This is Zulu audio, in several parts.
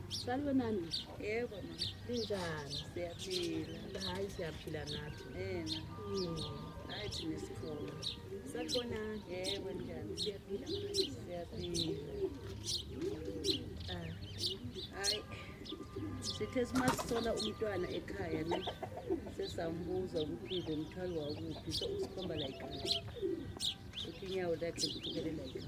Salibonani. Yebo mama. Linjani? Siyaphila. Hayi siyaphila nathi. Hayi thina sikhona. Salibonani. Yebo njani? Siyaphila. Siyaphila. Hayi. Sithe simasola umntwana ekhaya ne. Sesambuza ukuthi lo mthwalo wakuphi so usikhomba la ekhaya. Uthi inyawo lakhe ziphukelela ekhaya.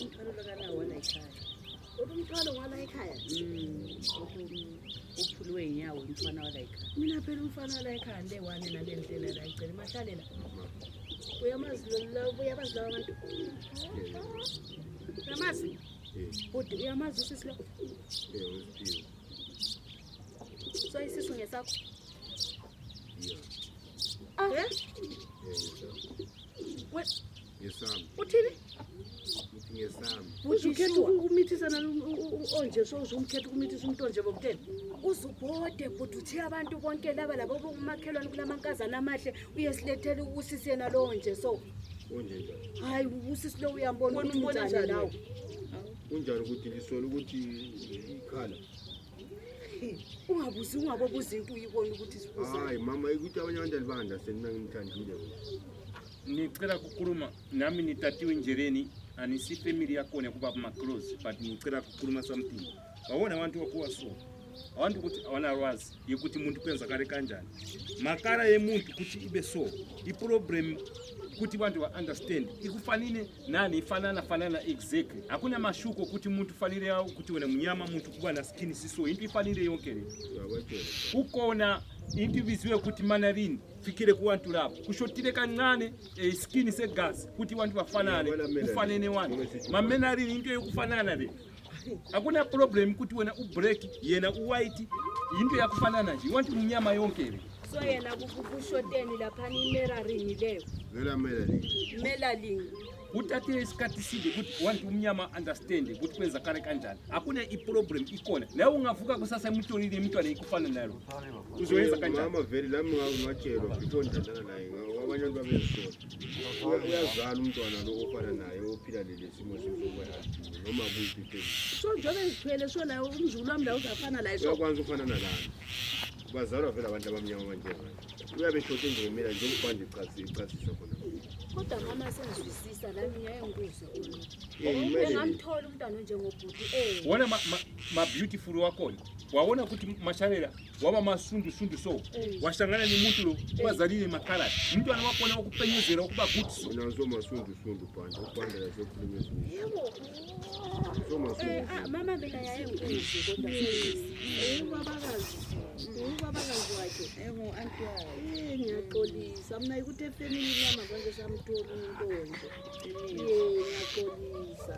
Umthwalo lakanawo la ekhaya. Umthwalo wala ekhaya. Uphuliwe inyawo umfana wala ekhaya. Mina phela umfana wala ekhaya ndewane nalendlela la icela Mahlalela. Uyamazi lawa abantu. Uyamazi? Uthi uyamazi usisi lo? Usiphile. So isisu ngesakho. Yesami. Uthini? Uthi ngesami. Uzukhetha ukumithisa onje so uzumkhetha ukumithisa umuntu onje bokutheni? Uzubhode bhuti uthi abantu bonke laba labo bokumakhelwane kulamankazana amahle uyesilethela usisi yena lo nje so. Onje njani? Hayi usisi lo uyambona ukuthi unjani nawe. Kunjani ukuthi ngisole ukuthi ikhala? Ungabobuza into uyibona ukuthi sibuza. Hayi mama ukuthi abanye abantu alibanda senina ngimthandile. Ngicela ukukhuluma nami nitatiwe njereni anisi family yakho kuba kuma close but ngicela ukukhuluma something. Wabona abantu wakuwa so. Abantu ukuthi awanalwazi yokuthi umuntu kwenza kale kanjani. Makara yemuntu ukuthi ibe so. I-problem ukuthi abantu wa understand ikufanele nani ifanana exactly. Hakuna mashuko ukuthi umuntu fanele ukuthi wena mnyama umuntu kuba na skin siso into ifanele yonke le. Ukona into ibiziwe ukuthi manarini fikire kubantu lapho kushotile kancane skin segas ukuthi abantu bafanane kufanele wani mamenarini into yokufanana le. Hakuna problem ukuthi wena ubreak yena uwhite into yakufanana nje want umnyama yonke le. So yena kushoteni lapha ni merarini leyo. Vela Melaling. Uthathe isikhathi side ukuthi want umnyama understand ukuthi kwenza kale kanjani. Hakuna i-problem ikona. Nawe ungavuka kusasa emntolile emntwana ikufana nalo. Uzoyenza kanjani? Mama vele lami ngatshelwa before ndandana naye abanye abantu babezisola. Uyazala umntwana lo ofana naye ophila leli simo semfundo yakhe noma kuphi phela. So njengoba ngithwele so nayo umzulu wami la uzafana naye so. Uyakwanza ufana nalana. Bazalwa vele abantu abamnyama kanjani. Uyabe shothe nje ngemela nje ukubande ichasisa khona. Kodwa mama sengizwisisa la mina yenguzo engamthola umntwana njengobhuti wona ma beautiful wakho waona ukuthi Mahlalela waba masundu so washangana nomuntu lo bazalile makhala umntwana wakho na ukupenyezela ukuba good so nazo masundu phandle ukubandela sokhulunywa yebo mama mina yayenguzo kodwa ubabakazi wakhe anti yayo ngiyaxolisa mina ukuthi efamily yami konke samthola umuntu ngiyaxolisa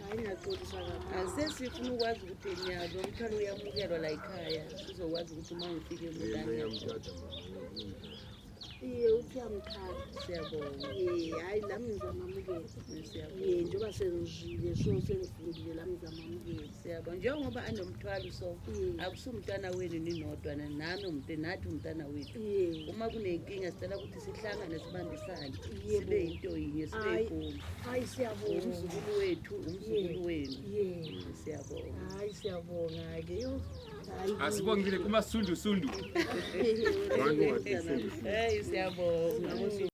hayi ngiyaxolisa kakhulu asesifuna ukwazi ukuthi nyazo umthwalo uyamukelwa la ekhaya sizokwazi ukuthi uma ngifike emntana uthi yamkhaya siyabonga hayi lami ngizamamukela njengoba sengizile so sengifundile lami ngizamamukela siyabonga njengoba anomthwalo so akusumntwana wenu ninodwa nami nathi umntana wethu uma kunenkinga sicela ukuthi sihlangane sibambisane sibe into yinye sibe ikhulu hayi siyabonga umzukulu wethu umzukulu wenu siyabonga hayi siyabonga ke asibongile kuma sundu abantu ngathi siyabonga